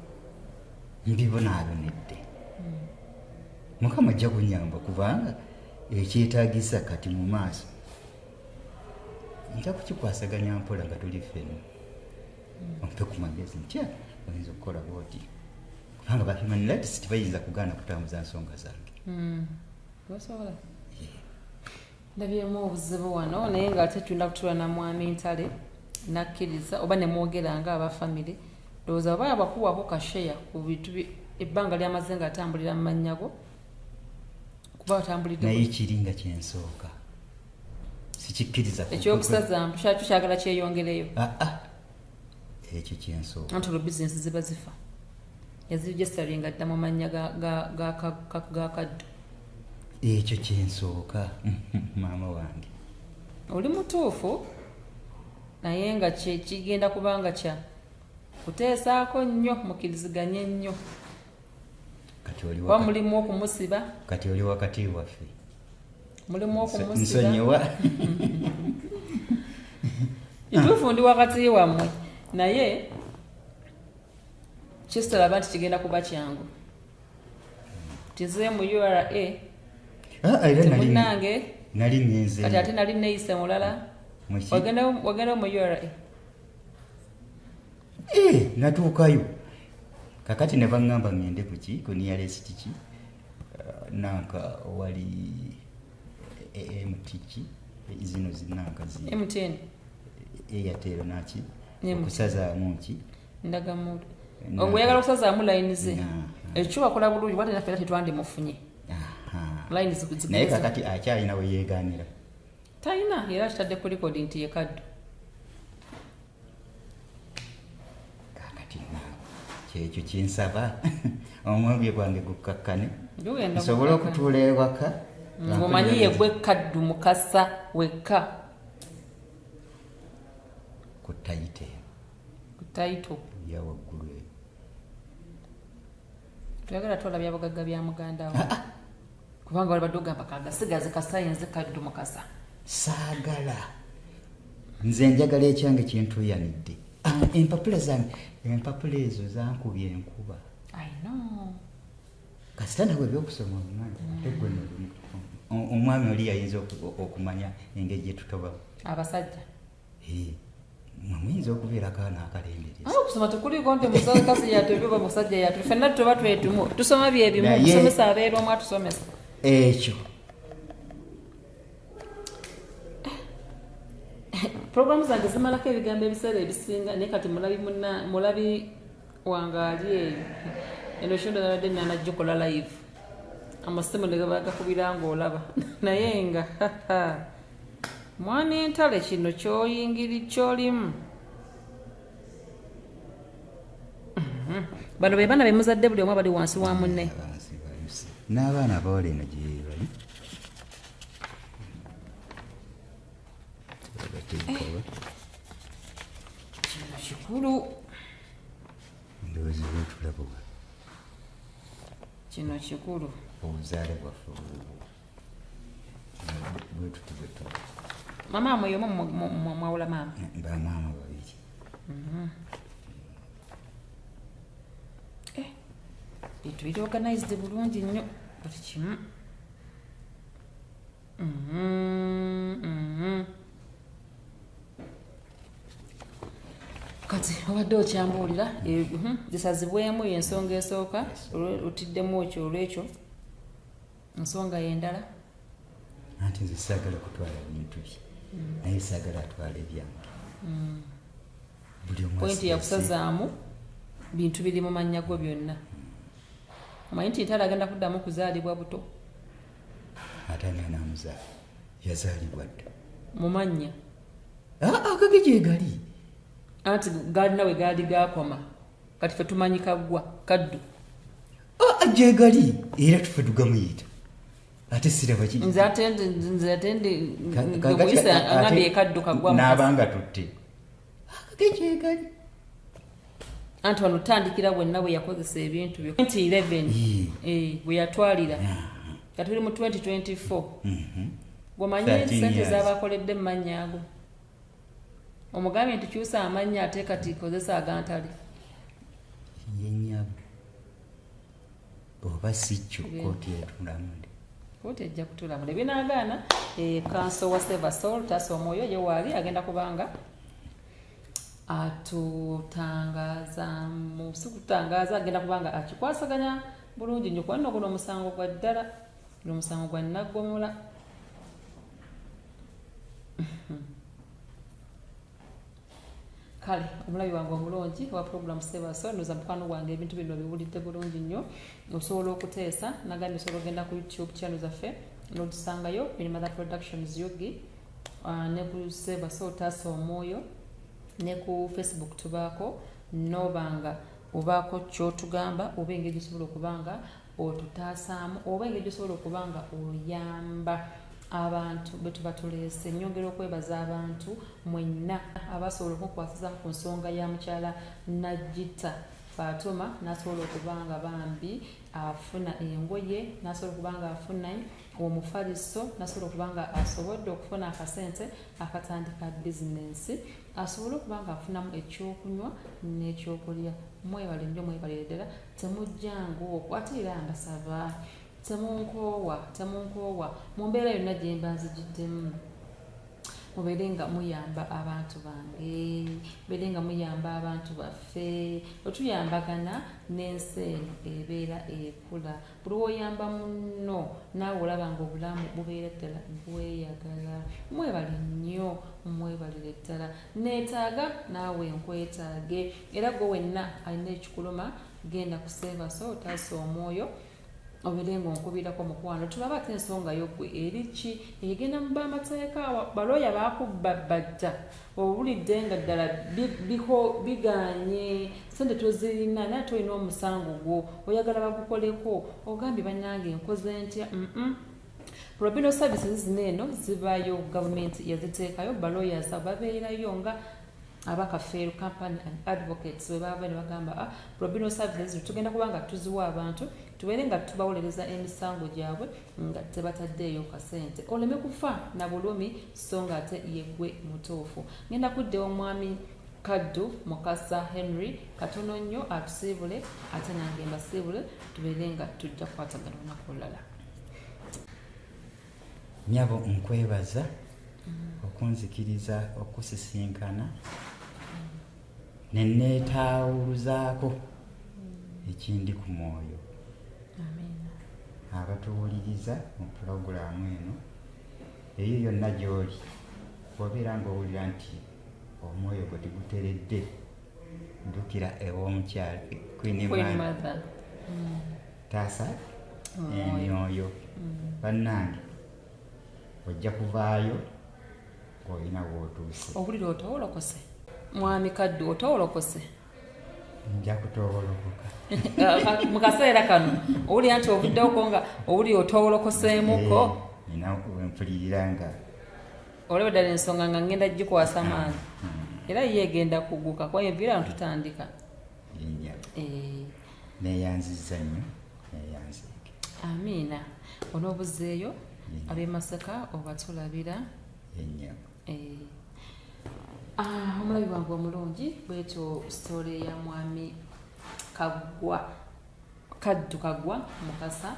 mbibonaabonedde. Mukama ajja kunyamba kubanga ekyetaagisa kati mu maaso nja kukikwasaganya mpola nga tuli ffenna ompe ku magezi ntya oyinza okukola bwoti kubanga ba human rights tebayinza kugaana kutambuza nsonga zange. Basobola ndabyemu obuzibu wano naye nga ate tulina kutula na mwami ntale nakkiriza oba ne mwogera nga abafamire ndowooza oba abakuwako kasheya ku bintu ebbanga ly'amaze nga atambulira mu mannya go kuba atambulidde naye kiringa kyensooka sikikkiriza ekyokusaza mpu kyagala kyeyongereyo. Ekyo kyensooka anti olwo bizinesi ziba zifa yazirejestaringa dda mu mannya ga kaddu. Ekyo kyensooka maama wange oli mutuufu naye nga kigenda kubanga kya kuteesaako nnyo mukkiriziganye nnyo kuba mulimu okumusiba. Kati oli wakati waffe mulimu okumusiba nsonyiwa kituufu ndi wakati wammwe naye kisitolaba nti kigenda kuba kyangu tize mu URA temunange nali nyenze kati ate nali neeyise mulala wagenda mu URA natuukayo kakati ne baŋŋamba ŋŋende kuki kuniyalesi kiki nanka wali MTG zino zinanka zi MTN Airtel naki okusazaamu ki ndagamuntu ogweyagala okusazaamu layini ze ekyo bakola bulungi wate naffe tetwandi mufunye layini zikuzikiriza naye kakati akyalina we yeegaanira talina era kitadde ku likodi nti yekaddu kakati naawe kyekyo kinsaba omwenge gwange gukkakkane nsobole okutuula ewaka ngomanyi yegwe kaddu mukasa wekka ku tayito ya waggulu eyo tuyagala twolabya abagagga bya muganda wo kubanga wali badde ogamba kagasigaze kasayenze kaddu mukasa saagala nze njagala ekyange kintuyanidde empapula zange empapula ezo zankubye enkuba kasita nawe ebyokusoma omumanyi omwami oli yayinza okumanya engeri gye tutobamu abasajja mwemuyinza okubeera akaana akalendereza okusoma tekuliko nti musakazi yatwe oba musajja yatwe ffenna tuba twetumu tusoma byebimu tusomesa abeera omu atusomesa ekyo programu zange zimalako ebigambo ebiseera ebisinga naye kati mulabi wangaali eyo eno kyondo nabadde nanajjukola live amasimu negabagakubira ngaolaba naye nga mwana entale kino kyolimu bano be baana bemuzadde buli omu abali wansi wa munne n'abaana abawala eno gye bali kino kikulu ndowooza bwetulabwa kino kikulu obuzaale bwaffe bwetuti bwetu mama amwe yomu mwawula maama bamaama babiri bintu biri organized bulungi nnyo buli kimu kati obadde okyambuulira zisazibwemu yensonga esooka otiddemu ekyo olwekyo ensonga yendala anti nze saagala kutwala bintu bye naye saagala atwala ebyange pointi yakusazaamu bintu biri mu mannya go byonna omanyi nti ntala agenda kuddamu kuzaalibwa buto ate anamuzaala yazaalibwa dda mu mannya agage gye gali anti galina we gaali gakoma kati fe tumanyi kaggwa kaddu gye gali era tufe tugamuyita ate siraba nze atende bwisa angambye ekaddu kaggwa n'abanga tutte agage gye gali anti wano tandikira bwenna bwe yakozesa ebintu byo 2011 bwe yatwalira kati tuli mu 2024 gwomanyi sente zabakoledde mu mannya ago omugambye nti kyusa amannya ate kati kozesa agantali yenyabu oba si kyo kooti etulamude kooti ejja kutulamula ebinaagaana kanso wa Sevasol Taso Omwoyo ye waali agenda kubanga atutangaza musikutangaza agenda kubanga akikwasaganya bulungi nnyo kuba nno guno omusango gwa ddala guno omusango gwa Naggomola kale omulabi wange omulungi wa programu Sevasol ndoza mukwano gwange ebintu bino biwulidde bulungi nnyo osobola okuteesa nagambye osobola ogenda ku YouTube channel zaffe n'otusangayo Mother Productions Yogi ne ku Sevasol Taso Omwoyo ne ku Facebook tubaako nobanga obaako kyotugamba oba engeri gyosobola okubanga otutaasaamu oba engeri gyosobola okubanga oyamba abantu betuba tuleese nyongera okwebaza abantu mwenna abasobola okukwasiza ku nsonga ya mukyala Najjita Fatuma nasobola okubanga bambi afuna engoye nasobola okubanga afuna omufaliso nasobola okubanga asobodde okufuna akasente akatandika bizinensi asobola okubanga afunamu ekyokunywa n'ekyokulya mwebale nnyo mwebalire ddala temujjangu okwate era mbasaba temunkoowa mu mbeera yonna gye mba nzigiddemu mubeere nga muyamba abantu bange, mubeere nga muyamba abantu baffe. Otuyambagana n'ensi eno ebeera ekula. Buli woyamba munno naawe olaba nga obulamu bubeera ddala bweyagala. Mwebale nnyo, mwebalire ddala. Neetaaga naawe nkwetaage, era gwe wenna alina ekikuluma genda kuseeva so otaasa omwoyo obeere ng'onkubirako mukwano. Tulaba ate ensonga y'oggwe eri ki egenda mu b'amateeka balooya baakubba badda owulidde nga ddala biganye sente tozirina naye tolina omusango gwo oyagala bagukoleko ogambye bannange nkoze ntya. Probino services zino eno zibaayo gavumenti yaziteekayo balawyers babeerayo nga abakafeeru company and advocates we bava ne bagamba probino services tugenda kuba nga tuziwa abantu tubeere nga tubawolereza emisango gyabwe nga tebataddeeyo kasente oleme kufa na bulumi so nga ate yeggwe mutuufu. Ngenda kuddewo omwami Kaddu Mukasa Henry katono nnyo atusiibule ate nange mbasiibule tubeere nga tujja kukwatagana olunaku olulala. Nyabo nkwebaza okunzikiriza okusisinkana neneetaawuluzaako ekindi ku mwoyo. Abatuwuliriza mu pulogulaamu eno eyo yonna gy'oli obeera ng'owulira nti omwoyo gwe tiguteredde ddukira ew'omukyala Queen Mother taasa emyoyo bannange ojja kuvaayo ng'olina w'otuuse. Owulira otowolokose mwami Kaddu otowolokose? Nja kutowolokoka mu kaseera kano owulira nti ovuddewoko nga owulira otowolokoseemuko? nina wempulirira nga olaba ddala ensonga nga ngenda gikwasa maanyi era ye egenda kuguka kwa enviira ntutandika neeyanzizza nnyo neeyanziike. Amiina. Onoobuzeeyo ab'e Masaka obatulabira ennyo. Omulabi wange omulungi bwetyo sitoole ya mwami Kaddu Kaggwa Mukasa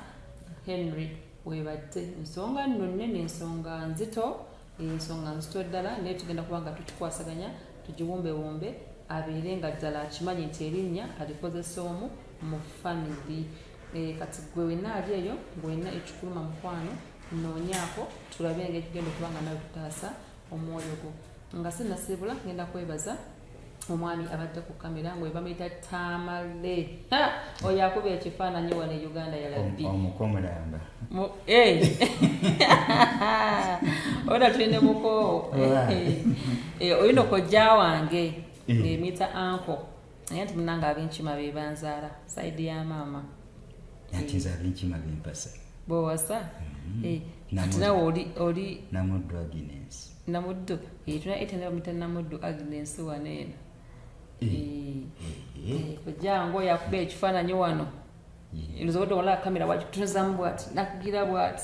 Henry webadde. Ensonga nno nnene, ensonga nzito, ensonga nzito ddala naye tugenda kuba nga tukikwasaganya tugiwumbewumbe abeere nga ddala akimanyi nti erinnya alikozesa omu mu family. Kati gwe wenna ali eyo ng'olina ekikuluma mukwano noonyaako tulabe ng'ekigenda okuba nga nawe tutaasa omwoyo gwo. Nga sinnasiibula ngenda kwebaza omwami abadde ku kamera ng'we bamuyita Tamale. Oyo akuba ekifaananyi wano e Uganda yalabbi omukomulamba oda tulina muko oyina kojja wange emita anko naye nti munanga ab'enkima be banzaala sayidi ya maama yanti nze ab'enkima bempasa bowasa kati nawe oli Namuddu Agnes. Namuddu tulina etenda bamuyita Namuddu Agnes wano eno kojja wange oyo akuba ekifaananyi wano Nzodo wala kamera wajituzamu bwati nakugira bwati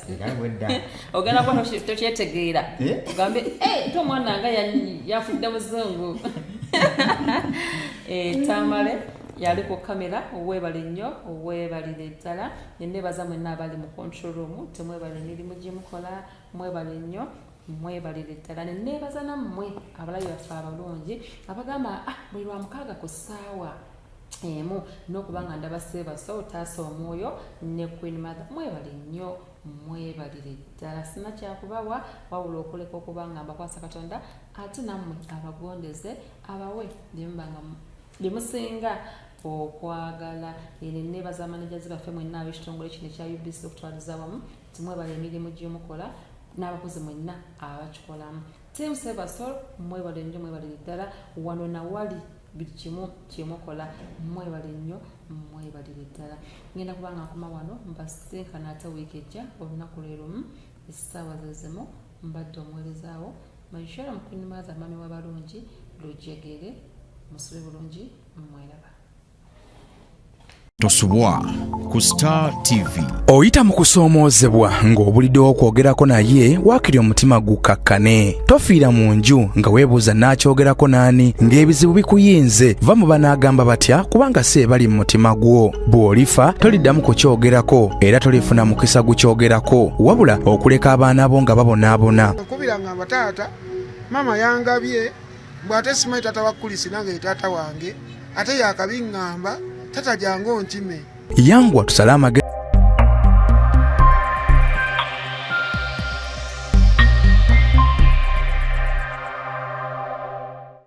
ogana kwa tokyetegeera ugambe to mwana nga yafudde muzungu Tamale yali ku kamera webale nnyo webalire ddala nenebaza mwenna abali mu control room temwebale emirimu gimukola mwebale nnyo mwebalire ddala nenebaza nammwe abalabi baffe abalungi abagamba buli lwa mukaaga ku ssaawa emu n'okuba nga ndabaseeba so otaasa omwoyo ne Queen Mother mwebale nnyo mwebalire ddala sina kyakubawa wabula okuleka okuba nga mbakwasa Katonda ate nammwe abagondeze abawe byemusinga okwagala. Ene nebaza managers baffe mwenna ab'ekitongole kino ekya UBC okutwaliza wamu timwebale emirimu gyemukola n'abakozi mwenna abakikolamu. Team Sebasol mwebale nnyo mwebalire ddala wano nawali buli kimu kyemukola mwebale nnyo mwebalire ddala. Ngenda kuba nga nkoma wano mbasinkana ate wiiki ejja olunaku lwerumu essaawa zezimu mbadde omuweerezaawo Maishara mu Queen Mother mami w'abalungi Lujegere musube bulungi mweraba. Tosubwa ku Star TV. Oyita mu kusoomoozebwa ng'obuliddewo okwogerako naye waakiri omutima gukakkane. Tofiira mu nju nga weebuuza n'akyogerako n'ani ng'ebizibu bikuyinze. Va mu banaagamba batya kubanga si ebali mu mutima gwo. Bw'olifa toliddamu kukyogerako era tolifuna mukisa gukyogerako wabula okuleka abaana bo nga babonaabona. Nkubira ngamba taata mama yangabye bw'ate simanyi taata wa kulisi nange ye taata wange ate yakabiŋŋamba tata jangu ontime yangwa tusale amagezi